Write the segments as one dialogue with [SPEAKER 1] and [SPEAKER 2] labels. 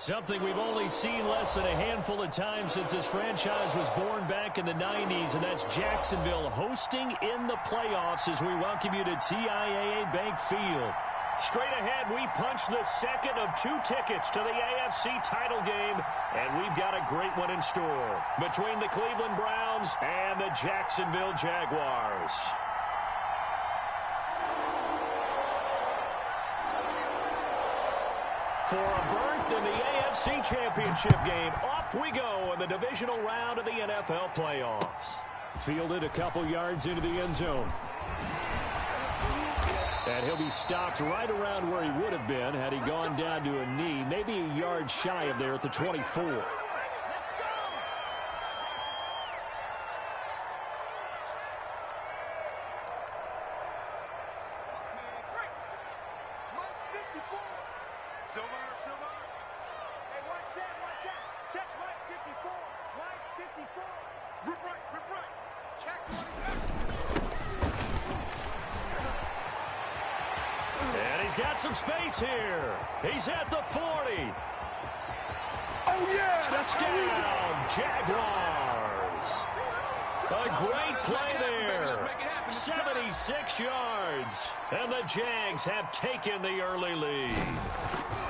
[SPEAKER 1] Something we've only seen less than a handful of times since this franchise was born back in the 90s, and that's Jacksonville hosting in the playoffs as we welcome you to TIAA Bank Field. Straight ahead, we punch the second of 2 tickets to the AFC title game, and we've got a great one in store between the Cleveland Browns and the Jacksonville Jaguars. For a berth in the AFC Championship game, off we go in the divisional round of the NFL playoffs. Fielded a couple yards into the end zone. And he'll be stopped right around where he would have been had he gone down to a knee, maybe a yard shy of there at the 24. Some space here. He's at the 40.
[SPEAKER 2] Oh, yeah.
[SPEAKER 1] Touchdown, Jaguars. A great play there. 76 yards. And the Jags have taken the early lead.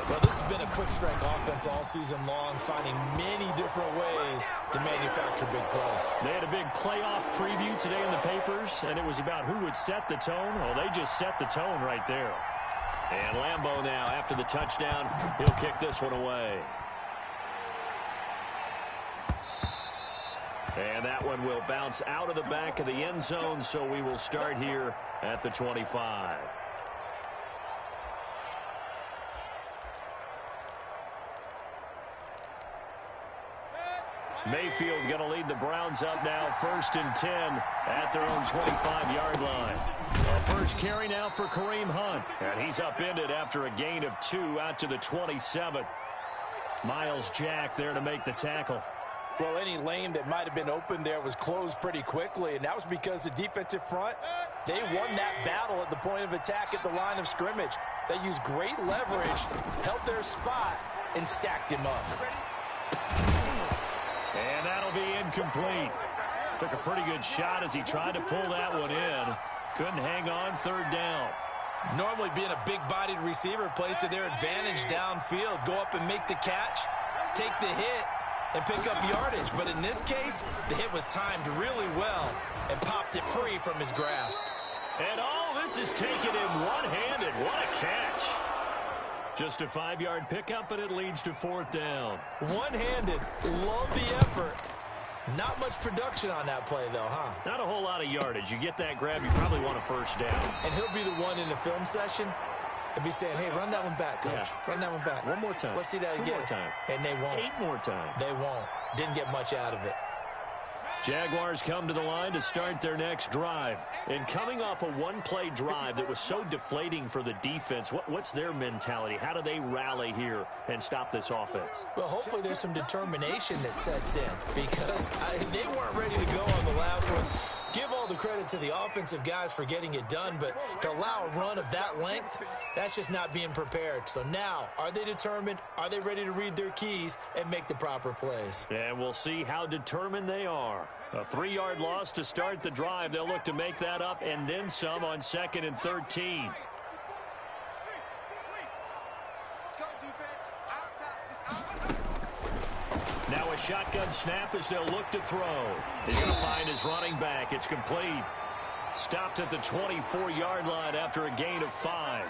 [SPEAKER 3] Well, this has been a quick strike offense all season long, finding many different ways to manufacture big plays.
[SPEAKER 1] They had a big playoff preview today in the papers, and it was about who would set the tone. Well, they just set the tone right there. And Lambeau now, after the touchdown, he'll kick this one away. And that one will bounce out of the back of the end zone, so we will start here at the 25. Mayfield going to lead the Browns up now, 1st and 10 at their own 25-yard line. A first carry now for Kareem Hunt, and he's upended after a gain of 2 out to the 27. Miles Jack there to make the tackle.
[SPEAKER 3] Well, any lane that might have been open there was closed pretty quickly, and that was because the defensive front, they won that battle at the point of attack at the line of scrimmage. They used great leverage, held their spot, and stacked him up.
[SPEAKER 1] And that'll be incomplete. Took a pretty good shot as he tried to pull that one in. Couldn't hang on, 3rd down.
[SPEAKER 3] Normally being a big-bodied receiver plays to their advantage downfield. Go up and make the catch, take the hit, and pick up yardage. But in this case, the hit was timed really well and popped it free from his grasp.
[SPEAKER 1] And all this is taken in one-handed. What a catch. Just a 5-yard pickup, but it leads to 4th down.
[SPEAKER 3] One-handed. Love the effort. Not much production on that play, though, huh?
[SPEAKER 1] Not a whole lot of yardage. You get that grab, you probably want a 1st down.
[SPEAKER 3] And he'll be the one in the film session and be saying, hey, run that one back, coach. Yeah. Run that one back.
[SPEAKER 1] One more time.
[SPEAKER 3] Let's see that again.
[SPEAKER 1] 2 more time.
[SPEAKER 3] And they won't.
[SPEAKER 1] 8 more times.
[SPEAKER 3] They won't. Didn't get much out of it.
[SPEAKER 1] Jaguars come to the line to start their next drive. And coming off a one-play drive that was so deflating for the defense, what's their mentality? How do they rally here and stop this offense?
[SPEAKER 3] Well, hopefully there's some determination that sets in because they weren't ready to go on the last one. Give all the credit to the offensive guys for getting it done, but to allow a run of that length, that's just not being prepared. So now, are they determined? Are they ready to read their keys and make the proper plays?
[SPEAKER 1] And we'll see how determined they are. A 3-yard loss to start the drive. They'll look to make that up and then some on 2nd and 13. Now a shotgun snap as they'll look to throw. He's going to find his running back. It's complete. Stopped at the 24-yard line after a gain of 5.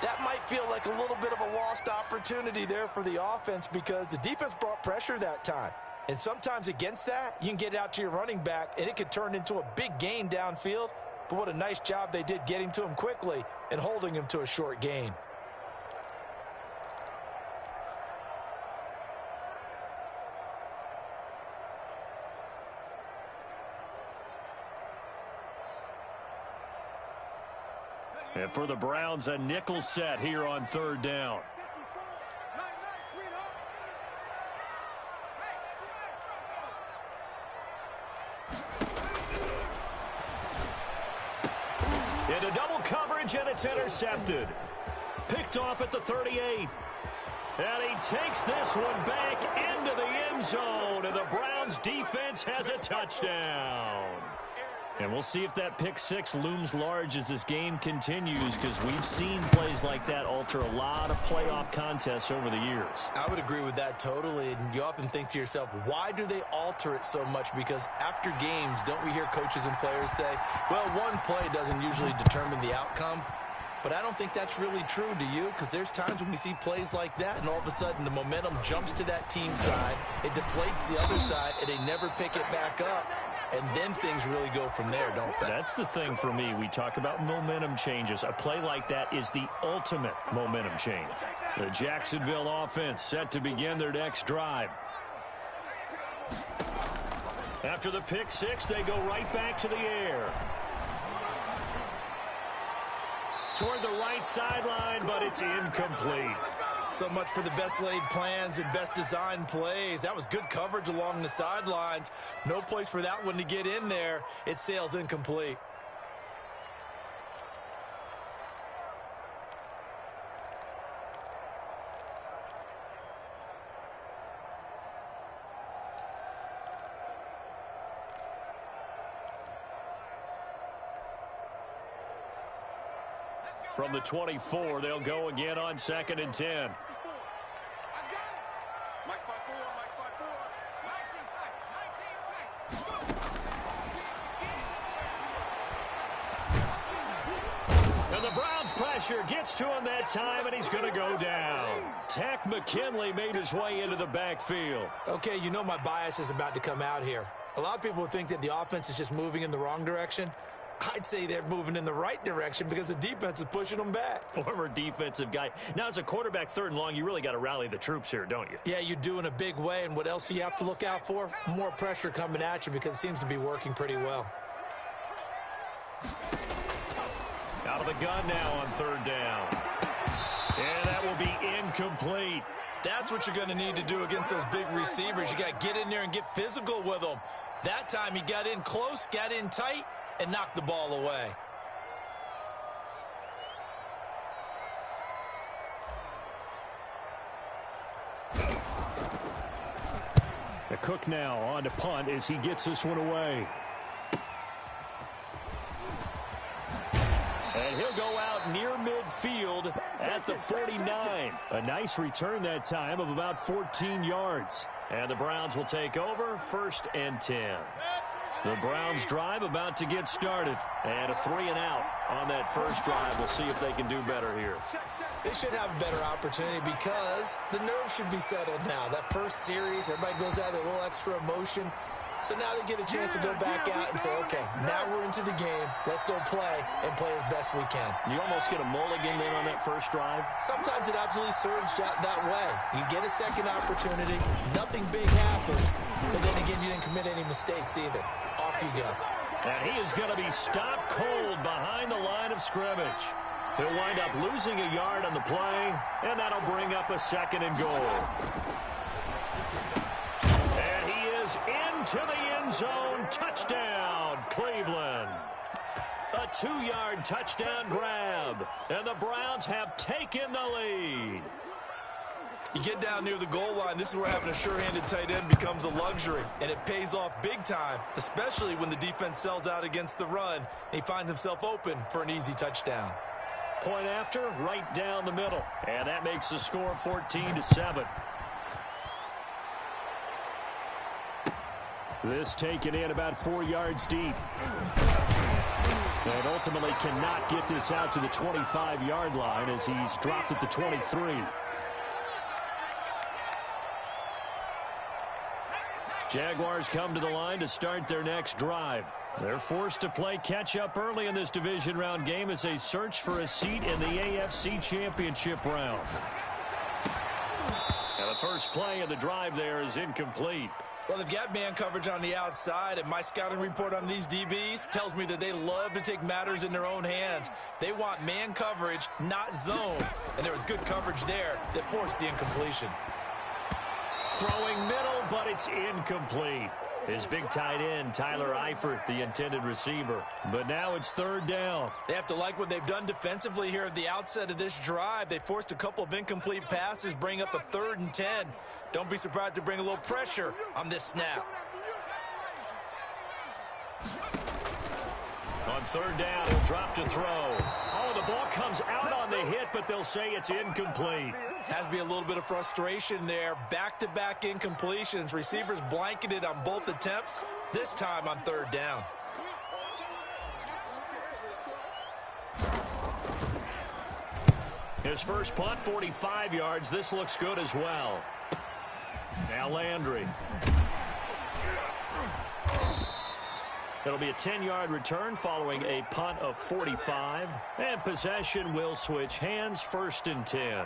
[SPEAKER 3] That might feel like a little bit of a lost opportunity there for the offense because the defense brought pressure that time. And sometimes against that, you can get out to your running back, and it could turn into a big gain downfield. But what a nice job they did getting to him quickly and holding him to a short gain.
[SPEAKER 1] And for the Browns, a nickel set here on 3rd down. Into double coverage, and it's intercepted. Picked off at the 38. And he takes this one back into the end zone, and the Browns defense has a touchdown. And we'll see if that pick six looms large as this game continues, because we've seen plays like that alter a lot of playoff contests over the years.
[SPEAKER 3] I would agree with that totally. And you often think to yourself, why do they alter it so much? Because after games, don't we hear coaches and players say, well, one play doesn't usually determine the outcome? But I don't think that's really true, do you? Because there's times when we see plays like that, and all of a sudden the momentum jumps to that team side, it deflates the other side, and they never pick it back up. And then things really go from there, don't they?
[SPEAKER 1] That's the thing for me. We talk about momentum changes. A play like that is the ultimate momentum change. The Jacksonville offense set to begin their next drive. After the pick six, they go right back to the air. Toward the right sideline, but it's incomplete.
[SPEAKER 3] So much for the best laid plans and best designed plays. That was good coverage along the sidelines. No place for that one to get in there. It sails incomplete.
[SPEAKER 1] From the 24, they'll go again on 2nd and 10. And the Browns pressure gets to him that time, and he's going to go down. Tack McKinley made his way into the backfield.
[SPEAKER 3] Okay, you know my bias is about to come out here. A lot of people think that the offense is just moving in the wrong direction. I'd say they're moving in the right direction because the defense is pushing them back.
[SPEAKER 1] Former defensive guy. Now, as a quarterback 3rd and long, you really got to rally the troops here, don't you?
[SPEAKER 3] Yeah, you do in a big way. And what else do you have to look out for? More pressure coming at you because it seems to be working pretty well.
[SPEAKER 1] Out of the gun now on 3rd down. And that will be incomplete.
[SPEAKER 3] That's what you're going to need to do against those big receivers. You got to get in there and get physical with them. That time he got in close, got in tight, and knocked the ball away.
[SPEAKER 1] The Cook now on to punt as he gets this one away. And he'll go out near midfield at the 49. A nice return that time of about 14 yards. And the Browns will take over 1st and 10. The Browns drive about to get started. And a 3-and-out on that first drive. We'll see if they can do better here.
[SPEAKER 3] They should have a better opportunity because the nerves should be settled now. That first series, everybody goes out with a little extra emotion. So now they get a chance to go back out and say, okay, now we're into the game. Let's go play and play as best we can.
[SPEAKER 1] You almost get a mulligan then on that first drive?
[SPEAKER 3] Sometimes it absolutely serves that way. You get a second opportunity. Nothing big happened. But then again, you didn't commit any mistakes either. Off you go.
[SPEAKER 1] And he is going to be stopped cold behind the line of scrimmage. He'll wind up losing a yard on the play, and that'll bring up a 2nd and goal. And he is into the end zone. Touchdown, Cleveland. A 2-yard touchdown grab, and the Browns have taken the lead.
[SPEAKER 3] You get down near the goal line, this is where having a sure-handed tight end becomes a luxury, and it pays off big time, especially when the defense sells out against the run, and he finds himself open for an easy touchdown.
[SPEAKER 1] Point after, right down the middle, and that makes the score 14-7. This taken in about 4 yards deep. And ultimately cannot get this out to the 25-yard line as he's dropped at the 23. Jaguars come to the line to start their next drive. They're forced to play catch-up early in this division round game as they search for a seat in the AFC Championship round. And the first play of the drive there is incomplete.
[SPEAKER 3] Well, they've got man coverage on the outside, and my scouting report on these DBs tells me that they love to take matters in their own hands. They want man coverage, not zone. And there was good coverage there that forced the incompletion.
[SPEAKER 1] Throwing middle, but it's incomplete. His big tight end, Tyler Eifert, the intended receiver. But now it's third down.
[SPEAKER 3] They have to like what they've done defensively here at the outset of this drive. They forced a couple of incomplete passes, bring up a 3rd and 10. Don't be surprised to bring a little pressure on this snap.
[SPEAKER 1] On third down, he'll drop to throw. Oh, the ball comes out on the hit, but they'll say it's incomplete.
[SPEAKER 3] Has to be a little bit of frustration there. Back-to-back incompletions. Receivers blanketed on both attempts, this time on third down.
[SPEAKER 1] His first punt, 45 yards. This looks good as well. Now Landry. It'll be a 10-yard return following a punt of 45. And possession will switch hands, 1st and 10.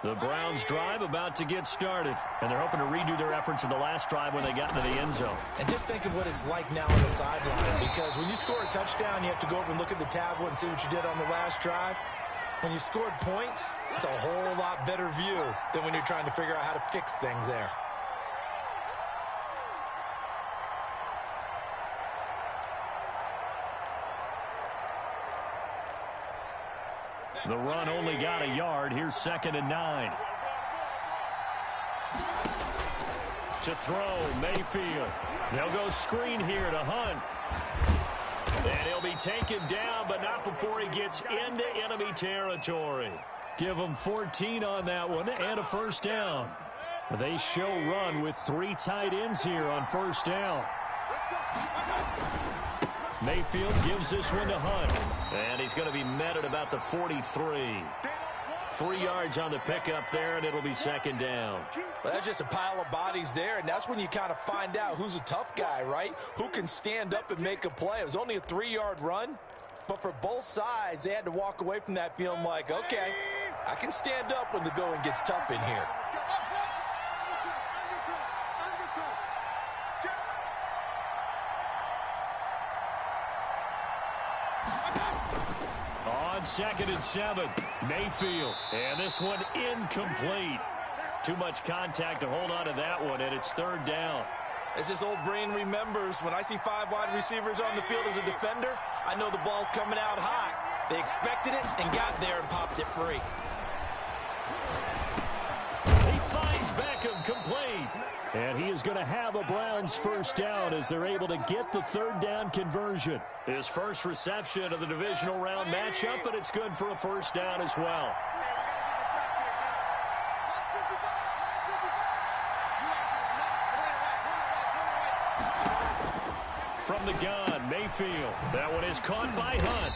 [SPEAKER 1] The Browns drive about to get started. And they're hoping to redo their efforts in the last drive when they got into the end zone.
[SPEAKER 3] And just think of what it's like now on the sideline. Because when you score a touchdown, you have to go over and look at the tablet and see what you did on the last drive. When you scored points, it's a whole lot better view than when you're trying to figure out how to fix things there.
[SPEAKER 1] The run only got a yard. Here's 2nd and 9. To throw, Mayfield. They'll go screen here to Hunt. And he'll be taken down, but not before he gets into enemy territory. Give him 14 on that one and a 1st down. They show run with 3 tight ends here on 1st down. Mayfield gives this one to Hunt. And he's going to be met at about the 43. 3 yards on the pickup there, and it'll be 2nd down.
[SPEAKER 3] Well, that's just a pile of bodies there, and that's when you kind of find out who's a tough guy, right? Who can stand up and make a play. It was only a 3-yard run, but for both sides, they had to walk away from that feeling like, okay, I can stand up when the going gets tough in here.
[SPEAKER 1] On 2nd and 7, Mayfield. And this one incomplete. Too much contact to hold on to that one, and it's 3rd down.
[SPEAKER 3] As this old brain remembers, when I see 5 wide receivers on the field as a defender, I know the ball's coming out high. They expected it and got there and popped it free.
[SPEAKER 1] He finds Beckham complete. And he is going to have a Browns 1st down as they're able to get the 3rd down conversion. His first reception of the divisional round matchup, but it's good for a 1st down as well. From the gun, Mayfield. That one is caught by Hunt.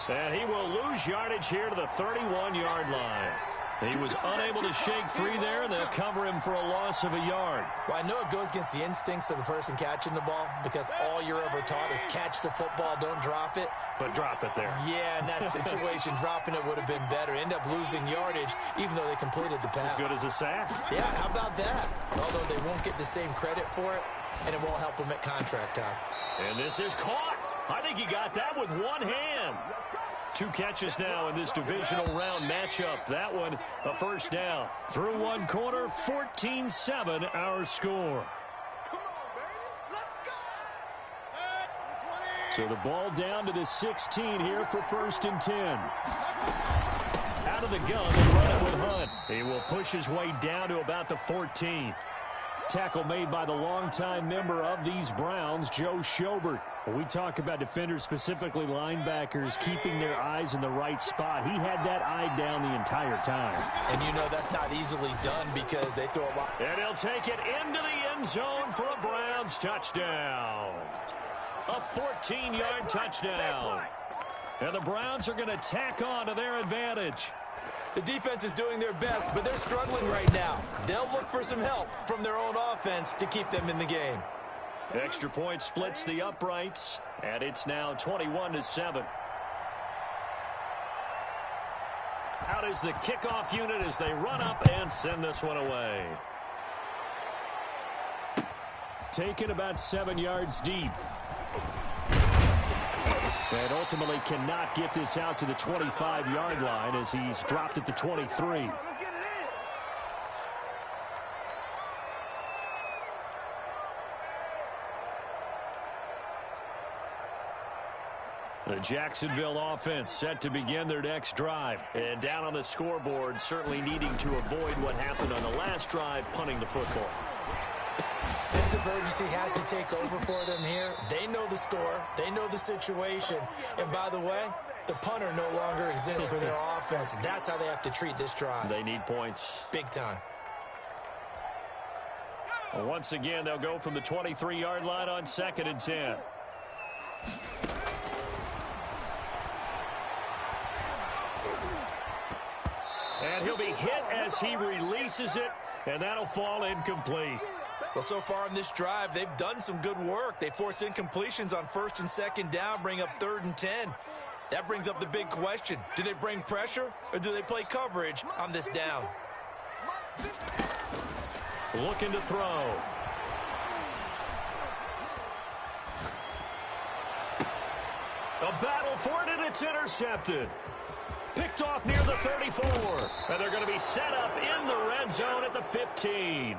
[SPEAKER 1] And he will lose yardage here to the 31-yard line. He was unable to shake free there, and they'll cover him for a loss of a yard.
[SPEAKER 3] Well, I know it goes against the instincts of the person catching the ball because all you're ever taught is catch the football, don't drop it.
[SPEAKER 1] But drop it there.
[SPEAKER 3] Yeah, in that situation, dropping it would have been better. End up losing yardage, even though they completed the pass.
[SPEAKER 1] As good as a sack.
[SPEAKER 3] Yeah, how about that? Although they won't get the same credit for it, and it won't help them at contract time.
[SPEAKER 1] And this is caught. I think he got that with one hand. 2 catches now in this divisional round matchup. That one, a 1st down. Through one quarter, 14-7 our score. So the ball down to the 16 here for 1st and 10. Out of the gun, they run it with Hunt. He will push his way down to about the 14. Tackle made by the longtime member of these Browns, Joe Schobert. When we talk about defenders, specifically linebackers, keeping their eyes in the right spot, he had that eye down the entire time.
[SPEAKER 3] And you know that's not easily done because they throw a lot.
[SPEAKER 1] And he'll take it into the end zone for a Browns touchdown. A 14-yard touchdown. And the Browns are going to tack on to their advantage.
[SPEAKER 3] The defense is doing their best, but they're struggling right now. They'll look for some help from their own offense to keep them in the game.
[SPEAKER 1] Extra point splits the uprights, and it's now 21-7. Out is the kickoff unit as they run up and send this one away. Taken about 7 yards deep. And ultimately cannot get this out to the 25-yard line as he's dropped at the 23. The Jacksonville offense set to begin their next drive. And down on the scoreboard, certainly needing to avoid what happened on the last drive, punting the football.
[SPEAKER 3] Sense of urgency has to take over for them here. They know the score. They know the situation. And by the way, the punter no longer exists for their offense. That's how they have to treat this drive.
[SPEAKER 1] They need points.
[SPEAKER 3] Big time.
[SPEAKER 1] Well, once again, they'll go from the 23-yard line on 2nd and 10. And he'll be hit as he releases it, and that'll fall incomplete.
[SPEAKER 3] Well, so far in this drive, they've done some good work. They force incompletions on 1st and 2nd down, bring up 3rd and 10. That brings up the big question. Do they bring pressure, or do they play coverage on this down?
[SPEAKER 1] Looking to throw. A battle for it, and it's intercepted. Picked off near the 34. And they're going to be set up in the red zone at the 15.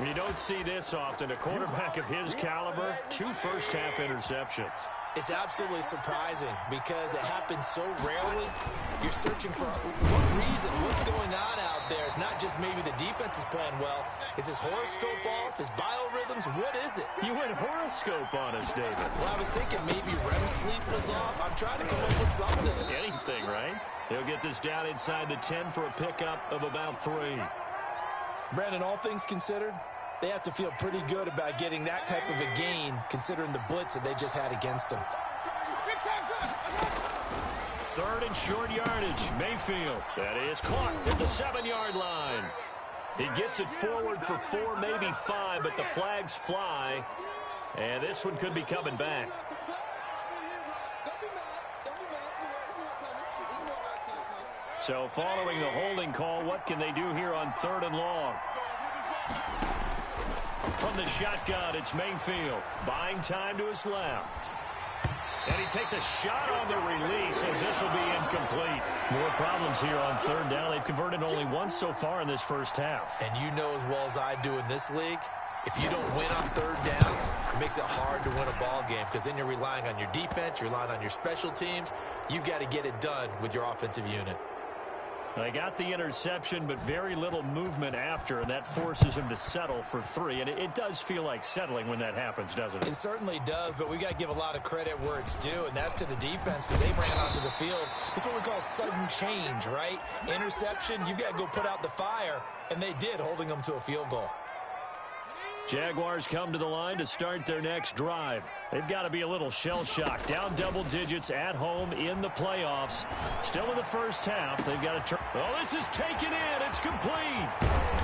[SPEAKER 1] You don't see this often. A quarterback of his caliber, 2 first-half interceptions.
[SPEAKER 3] It's absolutely surprising because it happens so rarely. You're searching for what reason, what's going on out there. It's not just maybe the defense is playing well. Is his horoscope off? His biorhythms? What is it?
[SPEAKER 1] You went horoscope on us, David.
[SPEAKER 3] Well, I was thinking maybe REM sleep was off. I'm trying to come up with something.
[SPEAKER 1] Anything, right? He'll get this down inside the 10 for a pickup of about 3.
[SPEAKER 3] Brandon, all things considered, they have to feel pretty good about getting that type of a gain, considering the blitz that they just had against them.
[SPEAKER 1] 3rd and short yardage. Mayfield. That is caught at the 7-yard line. He gets it forward for 4, maybe 5, but the flags fly. And this one could be coming back. So following the holding call, what can they do here on 3rd and long? From the shotgun, it's Mayfield. Buying time to his left. And he takes a shot on the release as this will be incomplete. More problems here on 3rd down. They've converted only once so far in this first half.
[SPEAKER 3] And you know as well as I do in this league, if you don't win on 3rd down, it makes it hard to win a ball game because then you're relying on your defense, you're relying on your special teams. You've got to get it done with your offensive unit.
[SPEAKER 1] They got the interception, but very little movement after, and that forces him to settle for 3. And it does feel like settling when that happens, doesn't it?
[SPEAKER 3] It certainly does, but we got to give a lot of credit where it's due, and that's to the defense because they ran onto the field. This is what we call sudden change, right? Interception, you've got to go put out the fire, and they did, holding them to a field goal.
[SPEAKER 1] Jaguars come to the line to start their next drive. They've got to be a little shell-shocked. Down double digits at home in the playoffs. Still in the first half. They've got to turn. Oh, this is taken in. It's complete.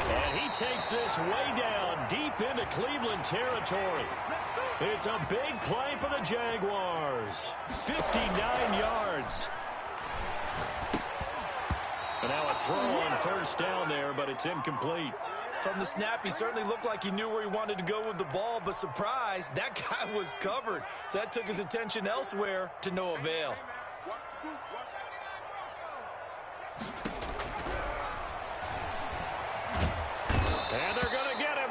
[SPEAKER 1] And he takes this way down deep into Cleveland territory. It's a big play for the Jaguars. 59 yards. And now a throw on 1st down there, but it's incomplete.
[SPEAKER 3] From the snap, he certainly looked like he knew where he wanted to go with the ball, but surprise, that guy was covered. So that took his attention elsewhere to no avail.
[SPEAKER 1] And they're going to get him.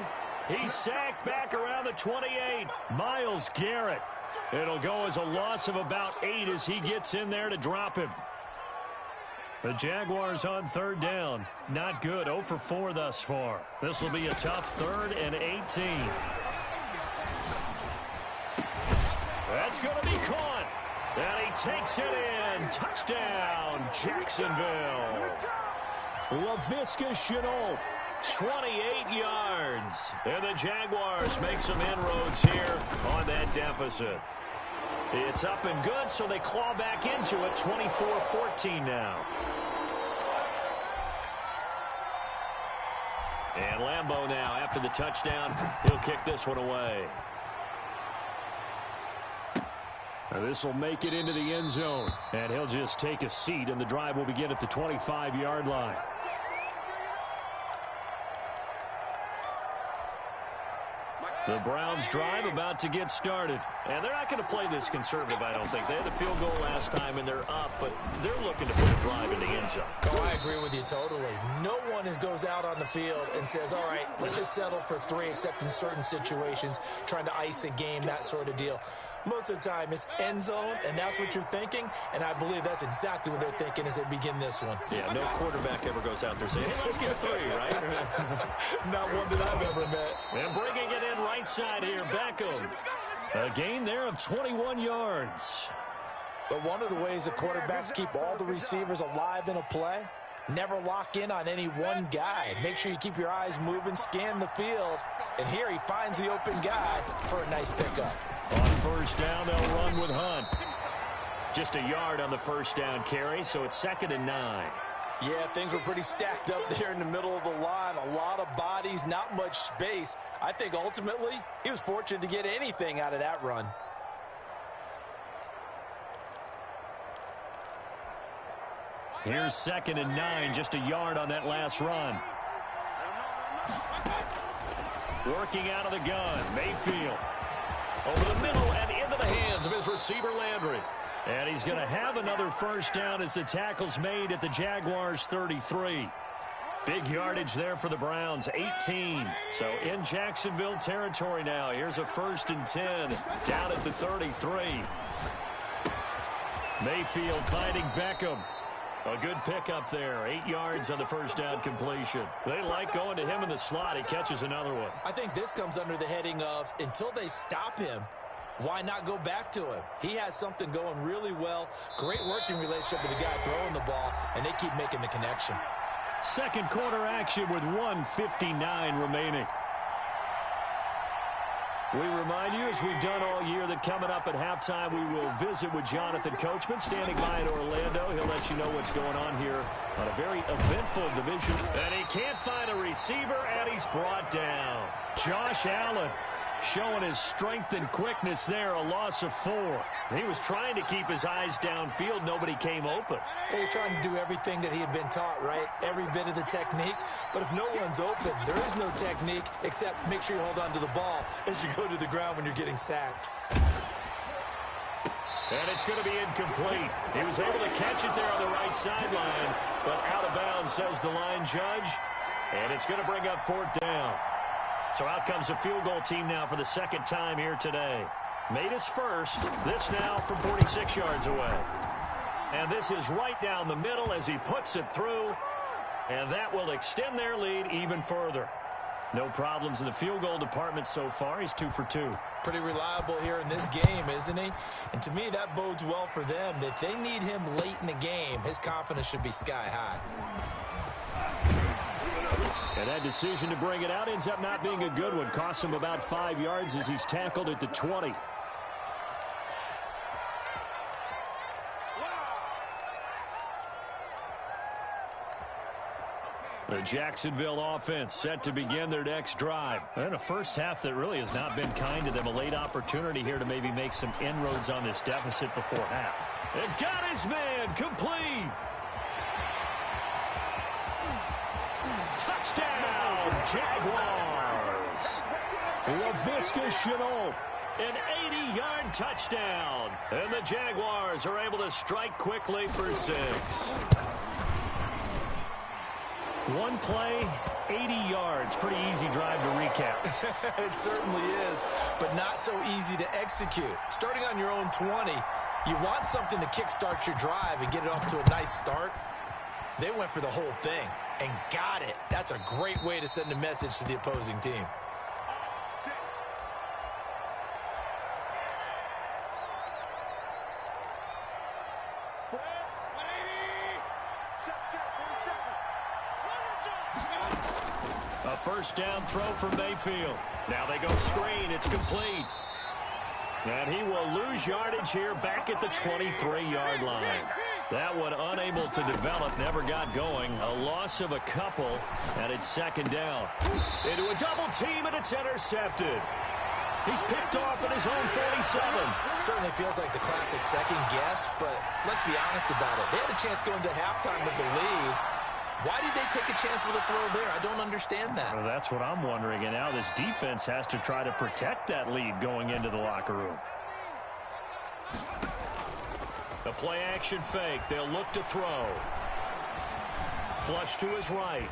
[SPEAKER 1] He's sacked back around the 28. Myles Garrett. It'll go as a loss of about 8 as he gets in there to drop him. The Jaguars on 3rd down. Not good. 0 for 4 thus far. This will be a tough 3rd and 18. That's going to be caught. And he takes it in. Touchdown, Jacksonville. Laviska Shenault, 28 yards. And the Jaguars make some inroads here on that deficit. It's up and good, so they claw back into it, 24-14 now. And Lambeau now, after the touchdown, he'll kick this one away. This will make it into the end zone, and he'll just take a seat, and the drive will begin at the 25-yard line. The Browns drive about to get started. And they're not going to play this conservative, I don't think. They had the field goal last time, and they're up, but they're looking to put a drive in the end zone.
[SPEAKER 3] Oh, I agree with you totally. No one goes out on the field and says, all right, let's just settle for 3, except in certain situations, trying to ice a game, that sort of deal. Most of the time, it's end zone, and that's what you're thinking, and I believe that's exactly what they're thinking as they begin this one.
[SPEAKER 1] Yeah, no quarterback ever goes out there saying, hey, let's get 3, right?
[SPEAKER 3] Not one that I've ever met.
[SPEAKER 1] And bringing it in right side here, Beckham. A gain there of 21 yards.
[SPEAKER 3] But one of the ways the quarterbacks keep all the receivers alive in a play, never lock in on any one guy. Make sure you keep your eyes moving, scan the field. And here he finds the open guy for a nice pickup.
[SPEAKER 1] On first down, they'll run with Hunt. Just a yard on the first down carry, so it's 2nd and 9.
[SPEAKER 3] Yeah, things were pretty stacked up there in the middle of the line. A lot of bodies, not much space. I think ultimately he was fortunate to get anything out of that run.
[SPEAKER 1] Here's 2nd and 9, just a yard on that last run. Working out of the gun, Mayfield. Over the middle and into the hands of his receiver, Landry. And he's going to have another first down as the tackle's made at the Jaguars' 33. Big yardage there for the Browns, 18. So in Jacksonville territory now. Here's a 1st and 10 down at the 33. Mayfield finding Beckham. A good pickup there. 8 yards on the first down completion. They like going to him in the slot. He catches another one.
[SPEAKER 3] I think this comes under the heading of until they stop him, why not go back to him? He has something going really well. Great working relationship with the guy throwing the ball, and they keep making the connection.
[SPEAKER 1] Second quarter action with 1:59 remaining. We remind you, as we've done all year, that coming up at halftime, we will visit with Jonathan Coachman, standing by in Orlando. He'll let you know what's going on here on a very eventful division. And he can't find a receiver, and he's brought down. Josh Allen showing his strength and quickness there, a loss of 4. He was trying to keep his eyes downfield. Nobody came open.
[SPEAKER 3] He's trying to do everything that he had been taught, right? Every bit of the technique. But if no one's open, there is no technique except make sure you hold on to the ball as you go to the ground when you're getting sacked.
[SPEAKER 1] And it's going to be incomplete. He was able to catch it there on the right sideline, but out of bounds, says the line judge. And it's going to bring up 4th down. So out comes a field goal team now for the 2nd time here today. Made his first. This now from 46 yards away. And this is right down the middle as he puts it through. And that will extend their lead even further. No problems in the field goal department so far. He's 2 for 2.
[SPEAKER 3] Pretty reliable here in this game, isn't he? And to me, that bodes well for them. If they need him late in the game, his confidence should be sky high.
[SPEAKER 1] And that decision to bring it out ends up not being a good one. Costs him about 5 yards as he's tackled at the 20. The Jacksonville offense set to begin their next drive. And a first half that really has not been kind to them. A late opportunity here to maybe make some inroads on this deficit before half. And got his man complete. Touchdown, Jaguars. Laviska Shenault, an 80-yard touchdown. And the Jaguars are able to strike quickly for 6. One play, 80 yards. Pretty easy drive to recap.
[SPEAKER 3] It certainly is, but not so easy to execute. Starting on your own 20, you want something to kickstart your drive and get it off to a nice start. They went for the whole thing and got it. That's a great way to send a message to the opposing team.
[SPEAKER 1] A first down throw for Mayfield. Now they go screen. It's complete. And he will lose yardage here back at the 23-yard line. That one unable to develop, never got going. A loss of a couple, and it's 2nd down. Into a double team, and it's intercepted. He's picked off at his own 47.
[SPEAKER 3] Certainly feels like the classic second guess, but let's be honest about it. They had a chance going to halftime with the lead. Why did they take a chance with a throw there? I don't understand that.
[SPEAKER 1] Well, that's what I'm wondering. And now this defense has to try to protect that lead going into the locker room. The play-action fake. They'll look to throw. Flush to his right.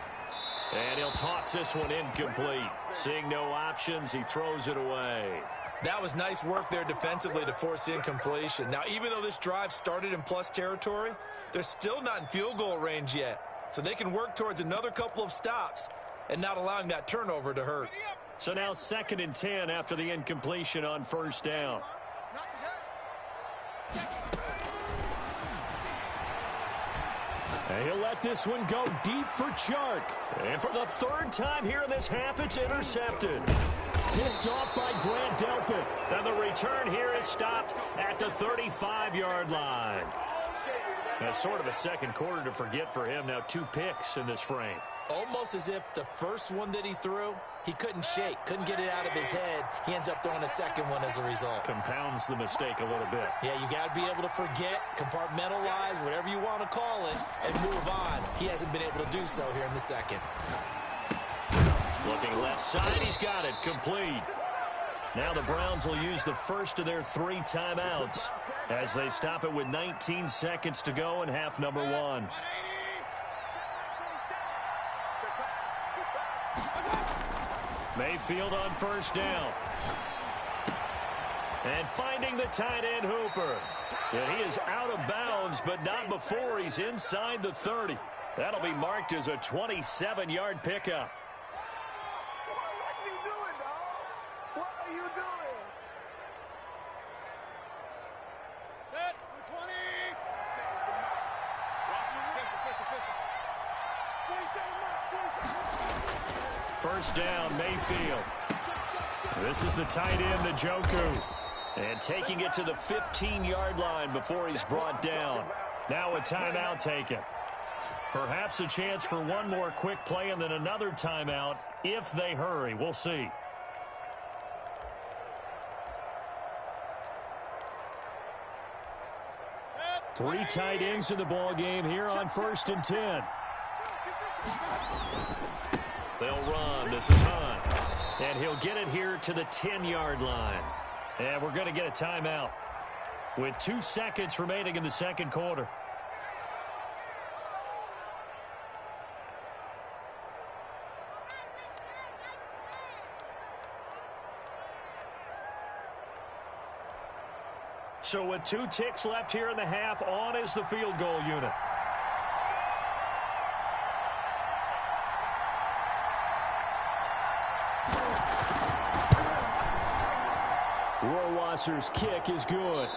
[SPEAKER 1] And he'll toss this one incomplete. Seeing no options, he throws it away.
[SPEAKER 3] That was nice work there defensively to force incompletion. Now, even though this drive started in plus territory, they're still not in field goal range yet. So they can work towards another couple of stops and not allowing that turnover to hurt.
[SPEAKER 1] So now 2nd and 10 after the incompletion on 1st down. And he'll let this one go deep for Chark. And for the 3rd time here in this half, it's intercepted. Picked off by Grant Delpit. And the return here is stopped at the 35-yard line. That's sort of a second quarter to forget for him. Now 2 picks in this frame.
[SPEAKER 3] Almost as if the first one that he threw, he couldn't shake, couldn't get it out of his head. He ends up throwing a second one as a result.
[SPEAKER 1] Compounds the mistake a little bit.
[SPEAKER 3] Yeah, you got to be able to forget, compartmentalize, whatever you want to call it, and move on. He hasn't been able to do so here in the second.
[SPEAKER 1] Looking left side, he's got it, complete. Now the Browns will use the first of their 3 timeouts as they stop it with 19 seconds to go in half number 1. Mayfield on 1st down. And finding the tight end Hooper. And he is out of bounds, but not before he's inside the 30. That'll be marked as a 27-yard pickup.
[SPEAKER 2] What you doing, dog? What are you doing? Set. 20.
[SPEAKER 1] 1st down, Mayfield. This is the tight end, Njoku. And taking it to the 15-yard line before he's brought down. Now a timeout taken. Perhaps a chance for one more quick play and then another timeout if they hurry. We'll see. Three tight ends in the ball game here on 1st and 10. They'll run. This is Hunt. And he'll get it here to the 10-yard line. And we're going to get a timeout with 2 seconds remaining in the second quarter. So with 2 ticks left here in the half, on is the field goal unit. Rohrwasser's kick is good.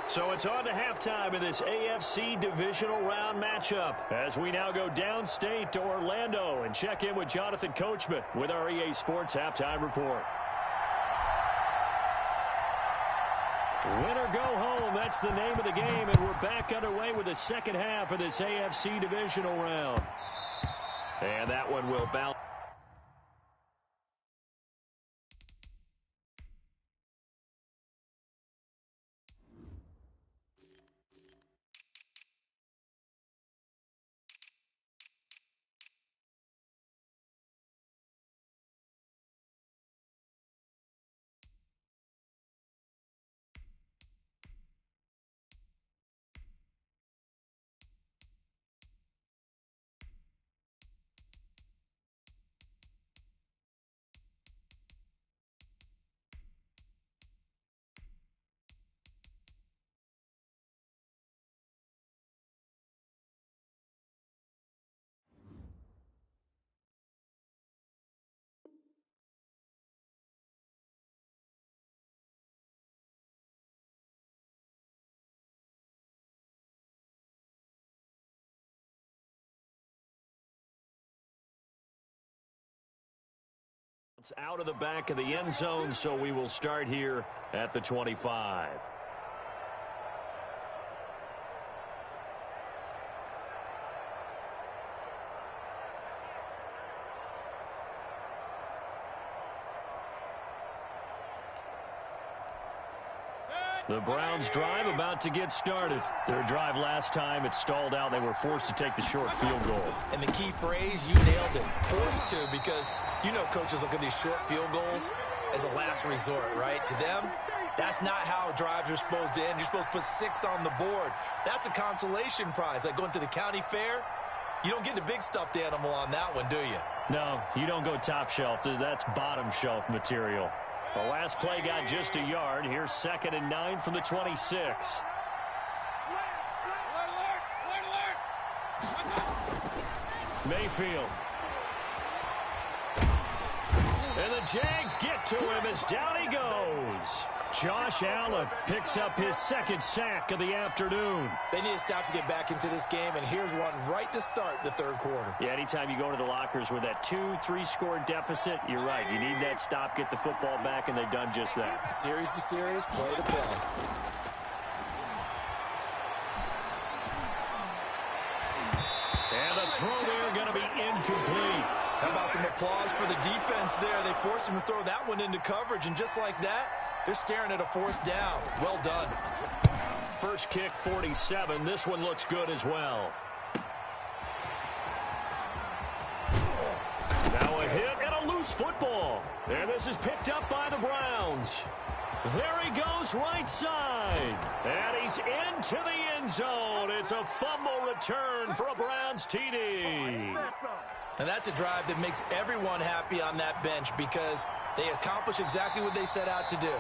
[SPEAKER 1] So it's on to halftime in this AFC divisional round matchup as we now go downstate to Orlando and check in with Jonathan Coachman with our EA Sports Halftime Report. Win or go home, that's the name of the game, and we're back underway with the second half of this AFC divisional round. And that one will bounce. It's out of the back of the end zone, so we will start here at the 25. The Browns drive about to get started. Their drive last time, it stalled out. They were forced to take the short field goal.
[SPEAKER 3] And the key phrase, you nailed it, forced to, because you know coaches look at these short field goals as a last resort, right? To them, that's not how drives are supposed to end. You're supposed to put 6 on the board. That's a consolation prize. Like going to the county fair, you don't get the big stuffed animal on that one, do you?
[SPEAKER 1] No, you don't go top shelf. That's bottom shelf material. The last play got just a yard. Here's 2nd and 9 from the 26. Mayfield. And the Jags get to him as down he goes. Josh Allen picks up his 2nd sack of the afternoon.
[SPEAKER 3] They need to stop to get back into this game, and here's one right to start the 3rd quarter.
[SPEAKER 1] Yeah, anytime you go to the lockers with that 2-3 score deficit, you're right. You need that stop, get the football back, and they've done just that.
[SPEAKER 3] Series to series, play to play.
[SPEAKER 1] And the throw there going to be incomplete.
[SPEAKER 3] How about some applause for the defense there? They forced him to throw that one into coverage, and just like that, they're staring at a 4th down. Well done.
[SPEAKER 1] First kick, 47. This one looks good as well. Now a hit and a loose football. And this is picked up by the Browns. There he goes right side. And he's into the end zone. It's a fumble return for a Browns TD.
[SPEAKER 3] And that's a drive that makes everyone happy on that bench because they accomplish exactly what they set out to do.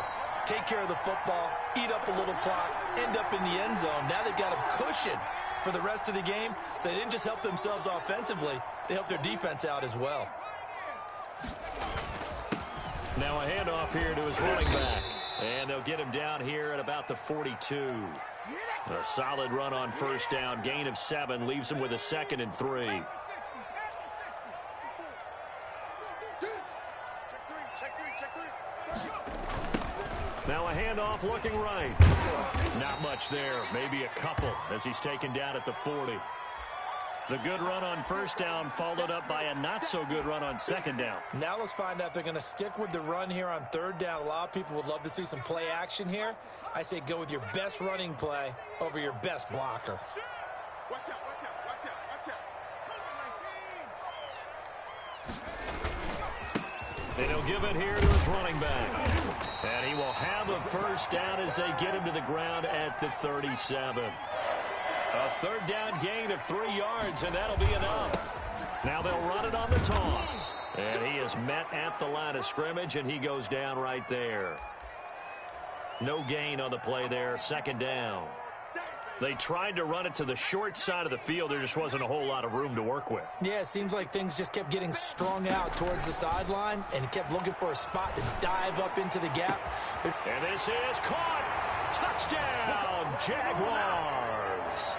[SPEAKER 3] Take care of the football, eat up a little clock, end up in the end zone. Now they've got a cushion for the rest of the game. So they didn't just help themselves offensively, they helped their defense out as well.
[SPEAKER 1] Now a handoff here to his running back. And they'll get him down here at about the 42. A solid run on 1st down. Gain of 7 leaves him with a 2nd and 3. Now a handoff looking right. Not much there. Maybe a couple as he's taken down at the 40. The good run on 1st down followed up by a not-so-good run on 2nd down.
[SPEAKER 3] Now let's find out if they're going to stick with the run here on 3rd down. A lot of people would love to see some play action here. I say go with your best running play over your best blocker.
[SPEAKER 2] Watch out, watch out, watch out, watch out.
[SPEAKER 1] And he'll give it here to his running back. And he will have a 1st down as they get him to the ground at the 37. A 3rd down gain of 3 yards, and that'll be enough. Now they'll run it on the toss. And he is met at the line of scrimmage, and he goes down right there. No gain on the play there, 2nd down. They tried to run it to the short side of the field. There just wasn't a whole lot of room to work with.
[SPEAKER 3] Yeah, it seems like things just kept getting strung out towards the sideline, and he kept looking for a spot to dive up into the gap.
[SPEAKER 1] And this is caught. Touchdown, Jaguars.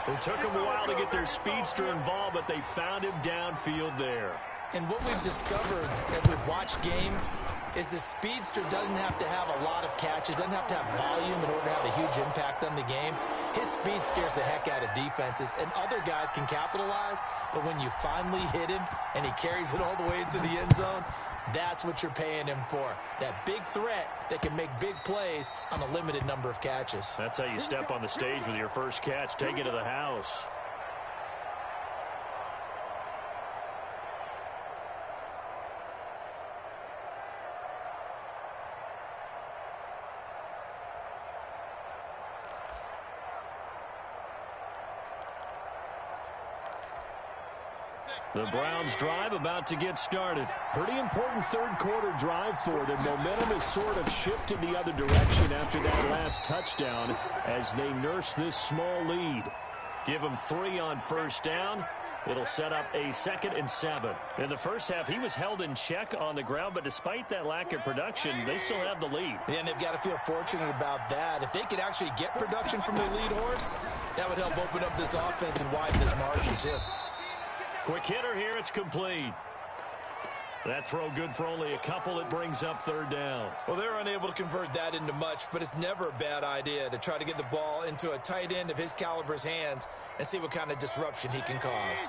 [SPEAKER 1] It took them a while to get their speedster involved, but they found him downfield there.
[SPEAKER 3] And what we've discovered as we've watched games is the speedster doesn't have to have a lot of catches, doesn't have to have volume in order to have a huge impact on the game. His speed scares the heck out of defenses, and other guys can capitalize, but when you finally hit him and he carries it all the way into the end zone, that's what you're paying him for. That big threat that can make big plays on a limited number of catches.
[SPEAKER 1] That's how you step on the stage with your first catch. Take it to the house. The Browns drive about to get started. Pretty important 3rd quarter drive for them. Momentum has sort of shifted the other direction after that last touchdown as they nurse this small lead. Give them 3 on 1st down. It'll set up a 2nd and 7. In the first half, he was held in check on the ground, but despite that lack of production, they still have the lead.
[SPEAKER 3] Yeah, and they've got to feel fortunate about that. If they could actually get production from their lead horse, that would help open up this offense and widen this margin, too.
[SPEAKER 1] Quick hitter here, it's complete. That throw good for only a couple. It brings up 3rd down.
[SPEAKER 3] Well, they're unable to convert that into much, but it's never a bad idea to try to get the ball into a tight end of his caliber's hands and see what kind of disruption he can cause.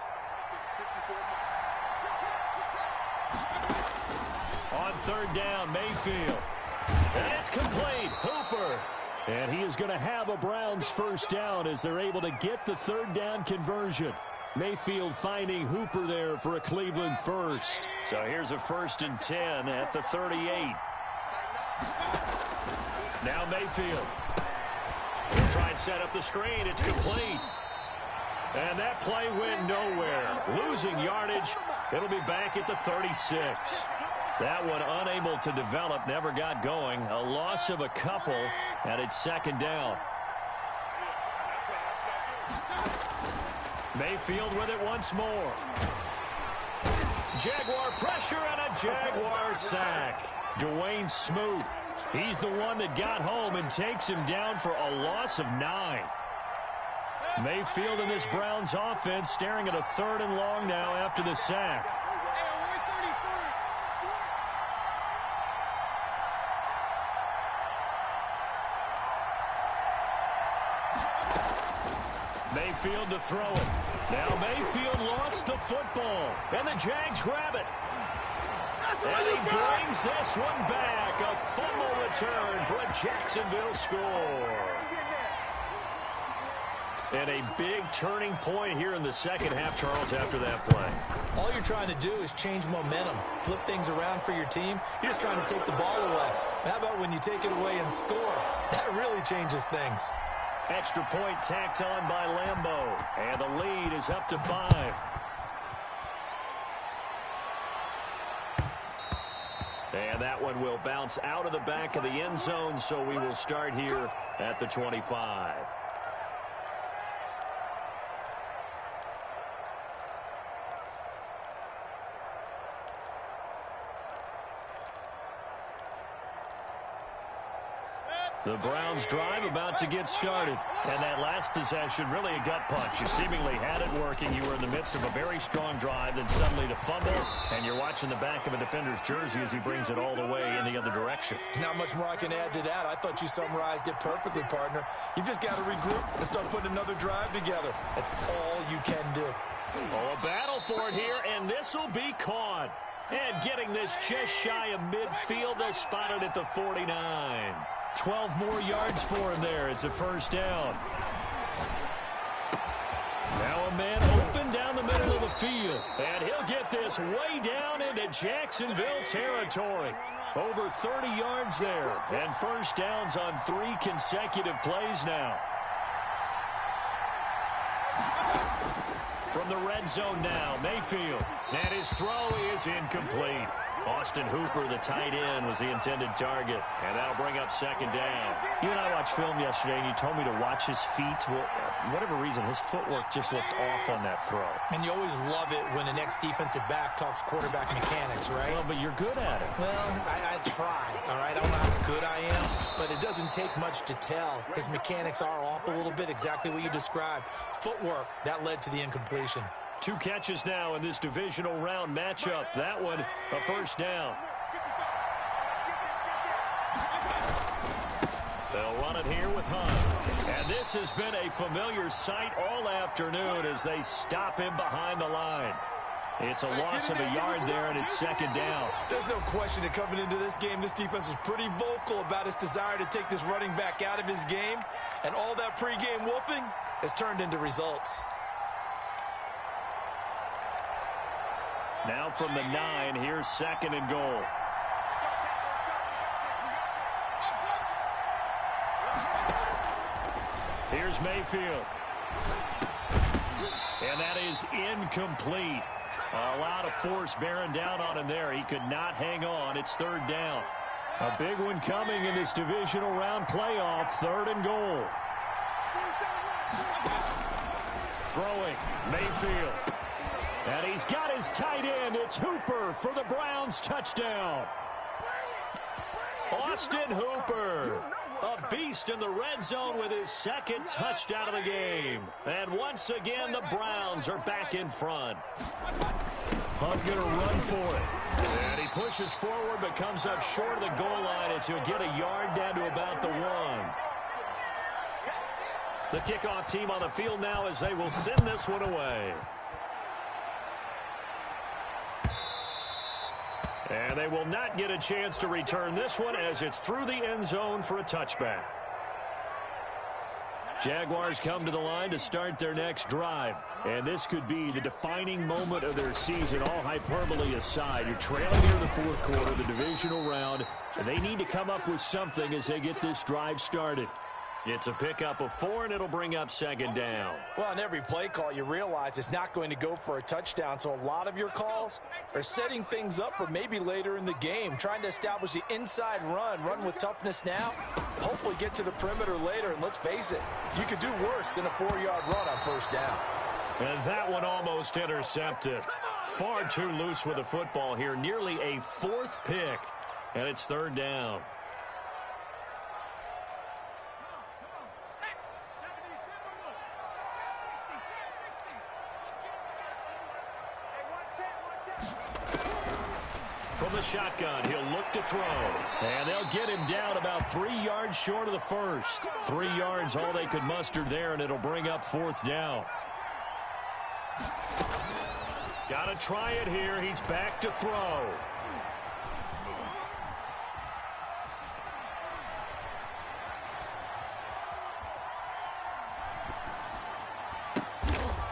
[SPEAKER 1] On 3rd down, Mayfield. And it's complete. Hooper. And he is going to have a Browns 1st down as they're able to get the 3rd down conversion. Mayfield finding Hooper there for a Cleveland 1st. So here's a 1st and 10 at the 38. Now Mayfield. He'll try and set up the screen. It's complete. And that play went nowhere. Losing yardage It'll be back at the 36. That one unable to develop, never got going. A loss of a couple, and it's second down. Mayfield with it once more. Jaguar pressure and a Jaguar sack. Dwayne Smoot. He's the one that got home and takes him down for a loss of 9. Mayfield in this Browns offense staring at a 3rd and long now after the sack. Mayfield to throw it. Now Mayfield lost the football, and the Jags grab it. And he brings this one back. A fumble return for a Jacksonville score. And a big turning point here in the second half, Charles, after that play.
[SPEAKER 3] All you're trying to do is change momentum, flip things around for your team. You're just trying to take the ball away. How about when you take it away and score? That really changes things.
[SPEAKER 1] Extra point tacked on by Lambeau. And the lead is up to 5. And that one will bounce out of the back of the end zone, so we will start here at the 25. The Browns drive about to get started. And that last possession, really a gut punch. You seemingly had it working. You were in the midst of a very strong drive. Then suddenly the fumble. And you're watching the back of a defender's jersey as he brings it all the way in the other direction.
[SPEAKER 3] There's not much more I can add to that. I thought you summarized it perfectly, partner. You've just got to regroup and start putting another drive together. That's all you can do.
[SPEAKER 1] Oh, a battle for it here. And this will be caught. And getting this just shy of midfield. They'll spot it at the 49. 12 more yards for him there. It's a first down. Now a man open down the middle of the field. And he'll get this way down into Jacksonville territory. Over 30 yards there. And first downs on 3 consecutive plays now. From the red zone now, Mayfield. And his throw is incomplete. Austin Hooper, the tight end, was the intended target. And that'll bring up second down. You and I watched film yesterday, and you told me to watch his feet. Well, for whatever reason, his footwork just looked off on that throw.
[SPEAKER 3] And you always love it when the next defensive back talks quarterback mechanics, right?
[SPEAKER 1] Well, but you're good at it.
[SPEAKER 3] Well, I try, all right? I don't know how good I am, but it doesn't take much to tell. His mechanics are off a little bit, exactly what you described. Footwork, that led to the incompletion.
[SPEAKER 1] 2 catches now in this divisional round matchup. That one, a first down. They'll run it here with Hunt. And this has been a familiar sight all afternoon as they stop him behind the line. It's a loss of a yard there, and it's second down.
[SPEAKER 3] There's no question that coming into this game, this defense is pretty vocal about its desire to take this running back out of his game. And all that pregame wolfing has turned into results.
[SPEAKER 1] Now from the 9, here's second and goal. Here's Mayfield. And that is incomplete. A lot of force bearing down on him there. He could not hang on. It's third down. A big one coming in this divisional round playoff. Third and goal. Throwing. Mayfield. And he's got his tight end. It's Hooper for the Browns touchdown. Austin Hooper, a beast in the red zone with his second touchdown of the game. And once again, the Browns are back in front. Hunt going to run for it. And he pushes forward but comes up short of the goal line as he'll get a yard down to about the 1. The kickoff team on the field now as they will send this one away. And they will not get a chance to return this one as it's through the end zone for a touchback. Jaguars come to the line to start their next drive. And this could be the defining moment of their season, all hyperbole aside. You're trailing here in the fourth quarter, the divisional round, and they need to come up with something as they get this drive started. It's a pickup of 4, and it'll bring up second down.
[SPEAKER 3] Well, on every play call, you realize it's not going to go for a touchdown, so a lot of your calls are setting things up for maybe later in the game, trying to establish the inside run with toughness now, hopefully get to the perimeter later, and let's face it, you could do worse than a 4-yard run on first down.
[SPEAKER 1] And that one almost intercepted. Far too loose with the football here, nearly a 4th pick, and it's third down. From the shotgun, he'll look to throw. And they'll get him down about 3 yards short of the first. 3 yards, all they could muster there, and it'll bring up 4th down. Got to try it here. He's back to throw.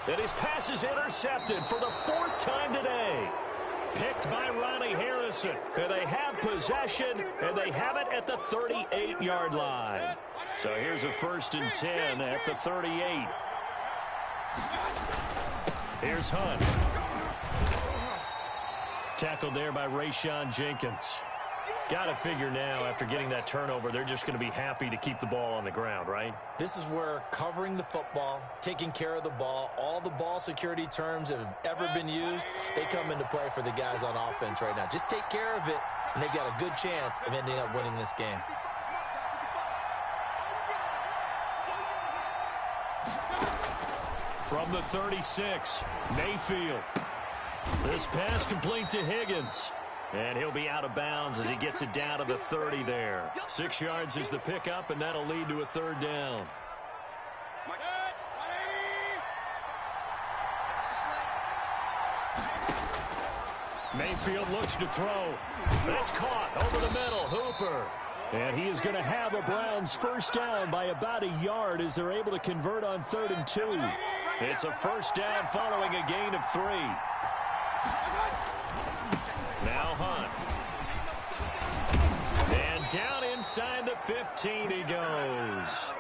[SPEAKER 1] And his pass is intercepted for the 4th time today. Picked by Ronnie Harrison. And they have possession, and they have it at the 38-yard line. So here's a 1st and 10 at the 38. Here's Hunt. Tackled there by Rayshon Jenkins. Got to figure now, after getting that turnover, they're just going to be happy to keep the ball on the ground, right?
[SPEAKER 3] This is where covering the football, taking care of the ball, all the ball security terms that have ever been used, they come into play for the guys on offense right now. Just take care of it, and they've got a good chance of ending up winning this game.
[SPEAKER 1] From the 36, Mayfield. This pass complete to Higgins. And he'll be out of bounds as he gets it down to the 30 there. 6 yards is the pickup, and that'll lead to a third down. Mayfield looks to throw. That's caught over the middle. Hooper. And he is going to have a Browns first down by about a yard as they're able to convert on 3rd and 2. It's a first down following a gain of 3. Now Hunt. And down inside the 15 he goes.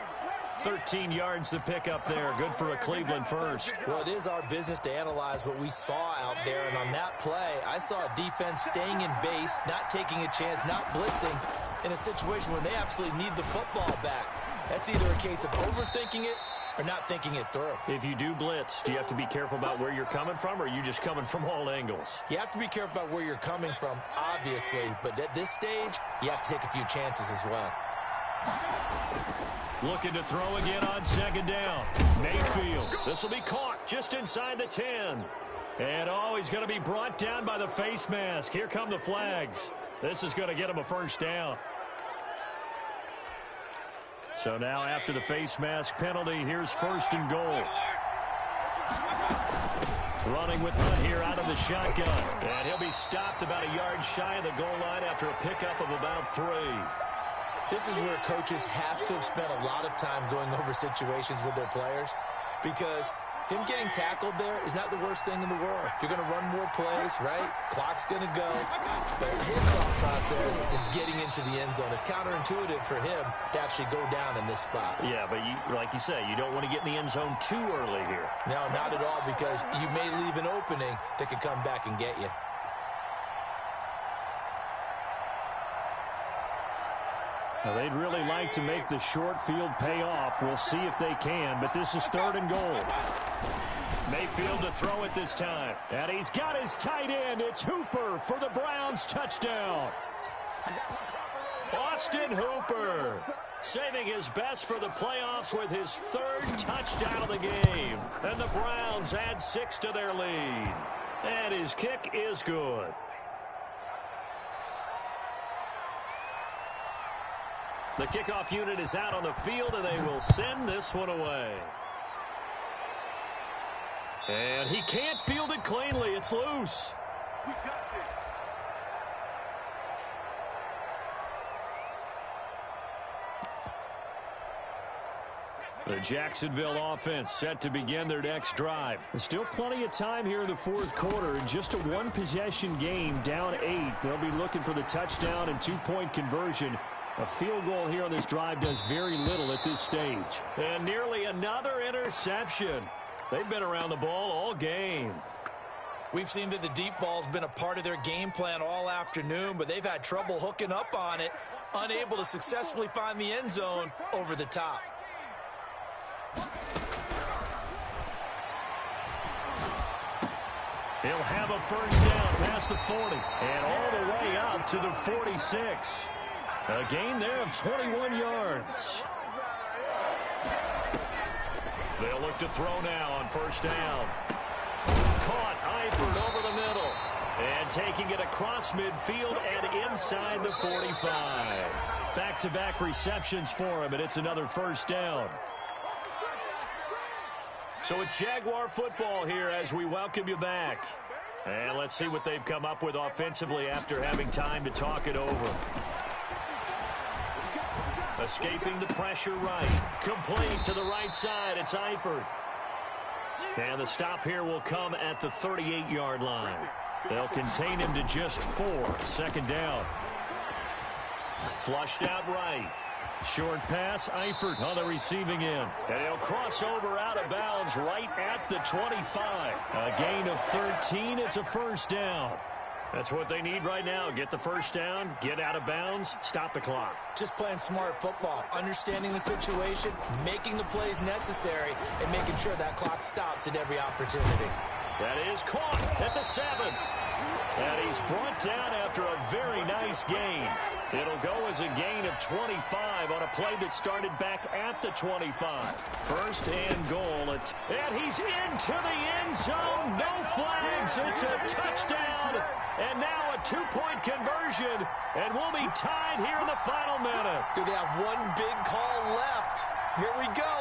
[SPEAKER 1] 13 yards to pick up there. Good for a Cleveland first.
[SPEAKER 3] Well, it is our business to analyze what we saw out there. And on that play, I saw a defense staying in base, not taking a chance, not blitzing in a situation where they absolutely need the football back. That's either a case of overthinking it or not thinking it through.
[SPEAKER 1] If you do blitz, do you have to be careful about where you're coming from, or are you just coming from all angles?
[SPEAKER 3] You have to be careful about where you're coming from, obviously. But at this stage, you have to take a few chances as well.
[SPEAKER 1] Looking to throw again on second down. Mayfield. This will be caught just inside the 10. And he's going to be brought down by the face mask. Here come the flags. This is going to get him a first down. So now after the face mask penalty, here's 1st and goal. Running with Hunt here out of the shotgun. And he'll be stopped about a yard shy of the goal line after a pickup of about 3.
[SPEAKER 3] This is where coaches have to have spent a lot of time going over situations with their players, because him getting tackled there is not the worst thing in the world. You're going to run more plays, right? Clock's going to go. But his thought process is getting into the end zone. It's counterintuitive for him to actually go down in this spot.
[SPEAKER 1] Yeah, but like you say, you don't want to get in the end zone too early here.
[SPEAKER 3] No, not at all, because you may leave an opening that could come back and get you.
[SPEAKER 1] Now, they'd really like to make the short field pay off. We'll see if they can, but this is 3rd and goal. Mayfield to throw it this time. And he's got his tight end. It's Hooper for the Browns touchdown. Austin Hooper saving his best for the playoffs with his 3rd touchdown of the game. And the Browns add 6 to their lead. And his kick is good. The kickoff unit is out on the field, and they will send this one away. And he can't field it cleanly. It's loose. The Jacksonville offense set to begin their next drive. There's still plenty of time here in the 4th quarter. In just a 1-possession game, down 8. They'll be looking for the touchdown and 2-point conversion A field goal here on this drive does very little at this stage. And nearly another interception. They've been around the ball all game.
[SPEAKER 3] We've seen that the deep ball's been a part of their game plan all afternoon, but they've had trouble hooking up on it, unable to successfully find the end zone over the top.
[SPEAKER 1] He'll have a first down past the 40 and all the way up to the 46. A gain there of 21 yards. They'll look to throw now on first down. Caught Eifert over the middle. And taking it across midfield and inside the 45. Back-to-back receptions for him, and it's another first down. So it's Jaguar football here as we welcome you back. And let's see what they've come up with offensively after having time to talk it over. Escaping the pressure right. Complete to the right side. It's Eifert. And the stop here will come at the 38-yard line. They'll contain him to just 4. Second down. Flushed out right. Short pass, Eifert on the receiving end. And he'll cross over out of bounds right at the 25. A gain of 13. It's a first down. That's what they need right now. Get the first down, get out of bounds, stop the clock.
[SPEAKER 3] Just playing smart football, understanding the situation, making the plays necessary, and making sure that clock stops at every opportunity.
[SPEAKER 1] That is caught at the 7. And he's brought down after a very nice gain. It'll go as a gain of 25 on a play that started back at the 25. First and goal. And he's into the end zone. No flags. It's a touchdown. And now a 2-point conversion. And we'll be tied here in the final minute.
[SPEAKER 3] Do they have one big call left? Here we go.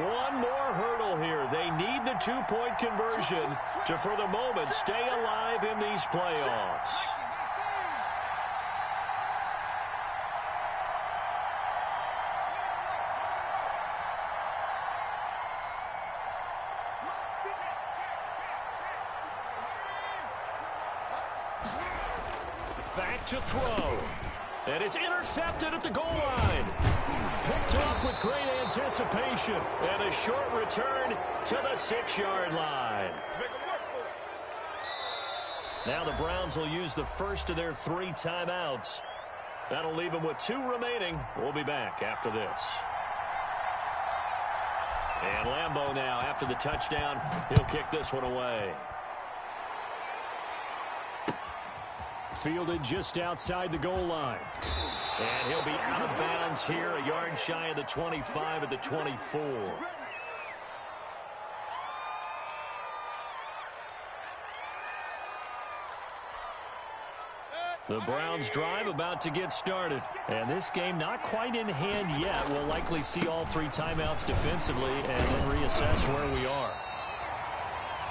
[SPEAKER 1] One more hurdle here. They need the 2-point conversion to, for the moment, stay alive in these playoffs. Back to throw. And it's intercepted at the goal line. Picked off with great anticipation. And a short return to the 6-yard line. Now the Browns will use the first of their 3 timeouts. That'll leave them with 2 remaining. We'll be back after this. And Lambeau now, after the touchdown, he'll kick this one away. Fielded just outside the goal line. And he'll be out of bounds here, a yard shy of the 25 at the 24. The Browns drive about to get started. And this game not quite in hand yet. We'll likely see all 3 timeouts defensively and then reassess where we are.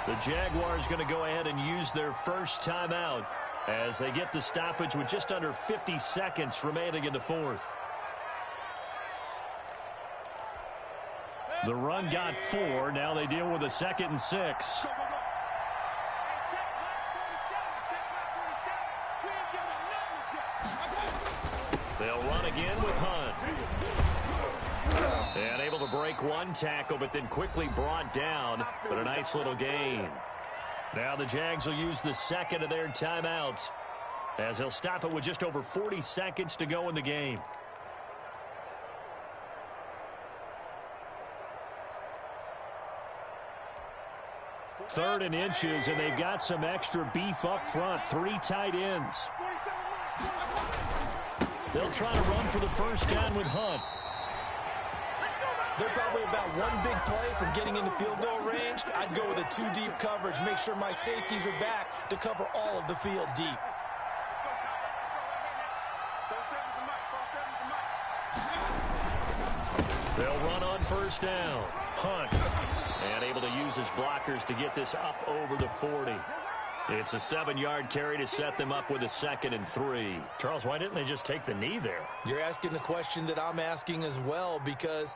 [SPEAKER 1] The Jaguars going to go ahead and use their first timeout as they get the stoppage with just under 50 seconds remaining in the 4th. The run got 4. Now they deal with a 2nd and 6. They'll run again with Hunt. And able to break one tackle, but then quickly brought down. But a nice little gain. Now the Jags will use the 2nd of their timeouts as they'll stop it with just over 40 seconds to go in the game. Third and inches, and they've got some extra beef up front. 3 tight ends. They'll try to run for the first down with Hunt.
[SPEAKER 3] They're probably about one big play from getting into field goal range. I'd go with a 2-deep coverage. Make sure my safeties are back to cover all of the field deep.
[SPEAKER 1] They'll run on first down. Hunt. And able to use his blockers to get this up over the 40. It's a 7-yard carry to set them up with a 2nd and 3. Charles, why didn't they just take the knee there?
[SPEAKER 3] You're asking the question that I'm asking as well, because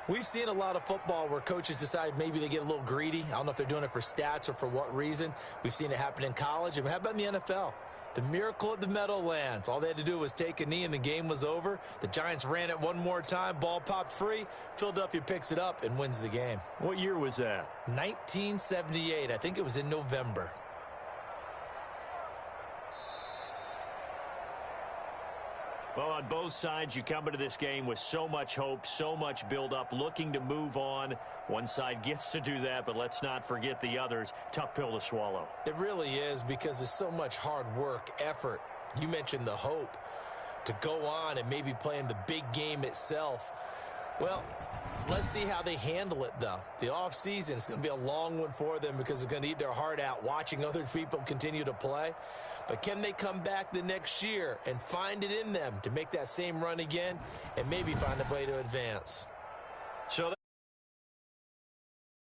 [SPEAKER 3] we've seen a lot of football where coaches decide maybe they get a little greedy. I don't know if they're doing it for stats or for what reason. We've seen it happen in college, and how about in the NFL? The miracle at the Meadowlands. All they had to do was take a knee and the game was over. The Giants ran it one more time. Ball popped free. Philadelphia picks it up and wins the game.
[SPEAKER 1] What year was that?
[SPEAKER 3] 1978. I think it was in November.
[SPEAKER 1] Well, on both sides, you come into this game with so much hope, so much build-up, looking to move on. One side gets to do that, but let's not forget the others. Tough pill to swallow.
[SPEAKER 3] It really is, because there's so much hard work, effort. You mentioned the hope to go on and maybe play in the big game itself. Well, let's see how they handle it, though. The offseason is going to be a long one for them because they're going to eat their heart out watching other people continue to play. But can they come back the next year and find it in them to make that same run again and maybe find a way to advance?
[SPEAKER 1] So